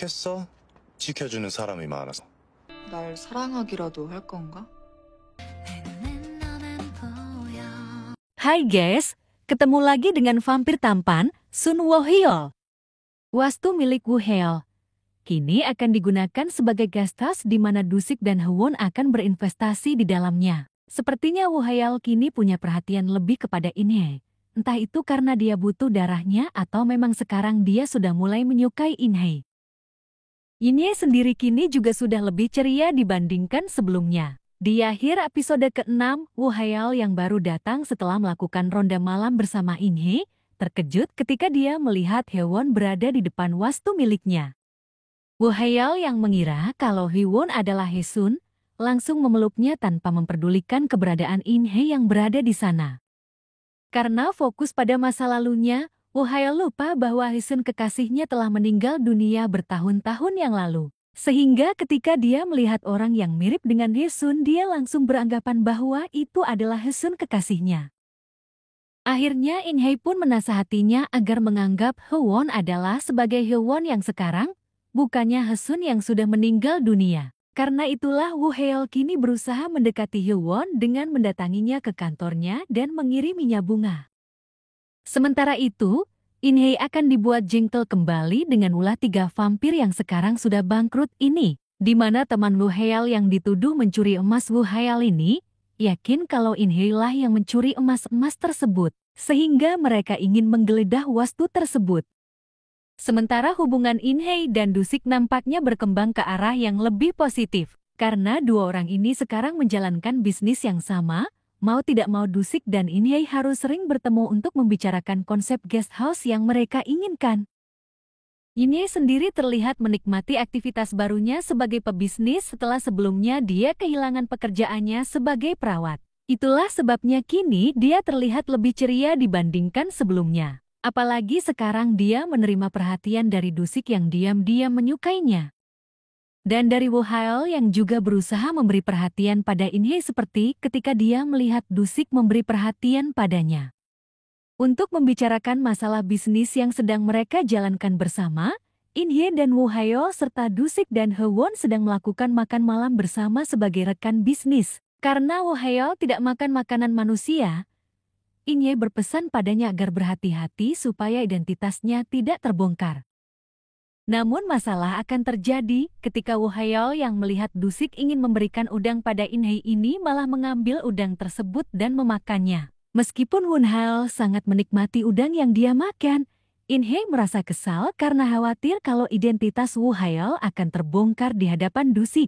했어? 지켜주는 사람이 많아서. 날 사랑하기라도 할 건가? Hai guys, ketemu lagi dengan vampir tampan Sun Woo-hyeol. Wastu milik Woo-hyeol kini akan digunakan sebagai guest house di mana Dusik dan Hwon akan berinvestasi di dalamnya. Sepertinya Woo-hyeol kini punya perhatian lebih kepada In-hye. Entah itu karena dia butuh darahnya atau memang sekarang dia sudah mulai menyukai In-hye. In-hye sendiri kini juga sudah lebih ceria dibandingkan sebelumnya. Di akhir episode ke-6, Woo-hyeol yang baru datang setelah melakukan ronda malam bersama In-hye, terkejut ketika dia melihat Hwon berada di depan wastu miliknya. Woo-hyeol yang mengira kalau Hwon adalah Hae-sun, langsung memeluknya tanpa memperdulikan keberadaan In-hye yang berada di sana. Karena fokus pada masa lalunya, Woo-hyeol lupa bahwa Hae-sun kekasihnya telah meninggal dunia bertahun-tahun yang lalu. Sehingga ketika dia melihat orang yang mirip dengan Hae-sun, dia langsung beranggapan bahwa itu adalah Hae-sun kekasihnya. Akhirnya In-hye pun menasihatinya agar menganggap Hwon adalah sebagai Hwon yang sekarang, bukannya Hae-sun yang sudah meninggal dunia. Karena itulah Woo-hyeol kini berusaha mendekati Hwon dengan mendatanginya ke kantornya dan mengiriminya bunga. Sementara itu, In-hye akan dibuat jengkel kembali dengan ulah 3 vampir yang sekarang sudah bangkrut ini, di mana teman Woo-hyeol yang dituduh mencuri emas Woo-hyeol ini, yakin kalau In-hye lah yang mencuri emas-emas tersebut, sehingga mereka ingin menggeledah wastu tersebut. Sementara hubungan In-hye dan Dusik nampaknya berkembang ke arah yang lebih positif, karena dua orang ini sekarang menjalankan bisnis yang sama. Mau tidak mau Dusik dan In-hye harus sering bertemu untuk membicarakan konsep guest house yang mereka inginkan. In-hye sendiri terlihat menikmati aktivitas barunya sebagai pebisnis setelah sebelumnya dia kehilangan pekerjaannya sebagai perawat. Itulah sebabnya kini dia terlihat lebih ceria dibandingkan sebelumnya. Apalagi sekarang dia menerima perhatian dari Dusik yang diam-diam menyukainya. Dan dari Woo-hyeol yang juga berusaha memberi perhatian pada In-hye seperti ketika dia melihat Dusik memberi perhatian padanya. Untuk membicarakan masalah bisnis yang sedang mereka jalankan bersama, In-hye dan Woo-hyeol serta Dusik dan Hwon sedang melakukan makan malam bersama sebagai rekan bisnis. Karena Woo-hyeol tidak makan makanan manusia, In-hye berpesan padanya agar berhati-hati supaya identitasnya tidak terbongkar. Namun masalah akan terjadi ketika Woo-hyeol yang melihat Dusik ingin memberikan udang pada In-hye ini malah mengambil udang tersebut dan memakannya. Meskipun Woo-hyeol sangat menikmati udang yang dia makan, In-hye merasa kesal karena khawatir kalau identitas Woo-hyeol akan terbongkar di hadapan Dusik.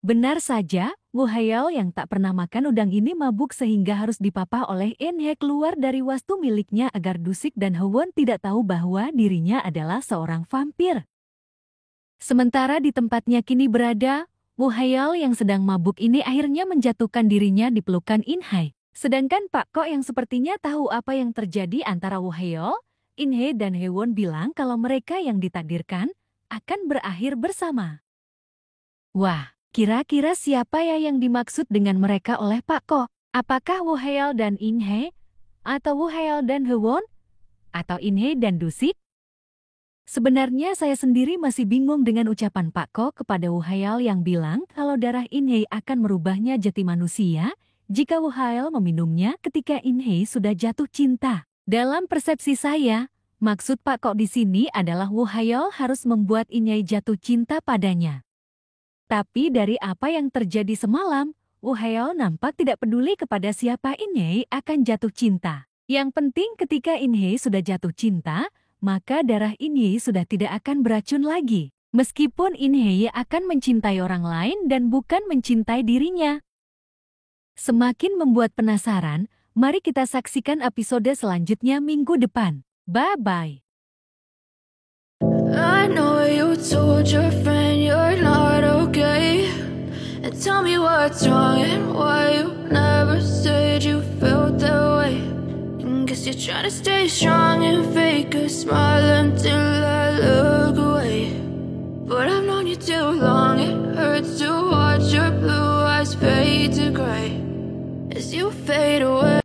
Benar saja, Woo-hyeol yang tak pernah makan udang ini mabuk sehingga harus dipapah oleh In-hye keluar dari wastu miliknya agar Dusik dan Hwon tidak tahu bahwa dirinya adalah seorang vampir. Sementara di tempatnya kini berada, Woo-hyeol yang sedang mabuk ini akhirnya menjatuhkan dirinya di pelukan In-hye. Sedangkan Pak Ko yang sepertinya tahu apa yang terjadi antara Woo-hyeol, In-hye dan Hwon bilang kalau mereka yang ditakdirkan akan berakhir bersama. Wah. Kira-kira siapa ya yang dimaksud dengan mereka oleh Pak Ko? Apakah Woo-hyeol dan In-hye? Atau Woo-hyeol dan Hwon? Atau In-hye dan Dusik? Sebenarnya saya sendiri masih bingung dengan ucapan Pak Ko kepada Woo-hyeol yang bilang kalau darah In-hye akan merubahnya jadi manusia jika Woo-hyeol meminumnya ketika In-hye sudah jatuh cinta. Dalam persepsi saya, maksud Pak Ko di sini adalah Woo-hyeol harus membuat In-hye jatuh cinta padanya. Tapi dari apa yang terjadi semalam, Woo-hyeol nampak tidak peduli kepada siapa In-hye akan jatuh cinta. Yang penting ketika In-hye sudah jatuh cinta, maka darah In-hye sudah tidak akan beracun lagi. Meskipun In-hye akan mencintai orang lain dan bukan mencintai dirinya. Semakin membuat penasaran, mari kita saksikan episode selanjutnya minggu depan. Bye-bye. I know you told your friend you're not okay, and tell me what's wrong and why you never said you felt that way. Guess you're trying to stay strong and fake a smile until I look away. But I've known you too long, it hurts to watch your blue eyes fade to gray as you fade away.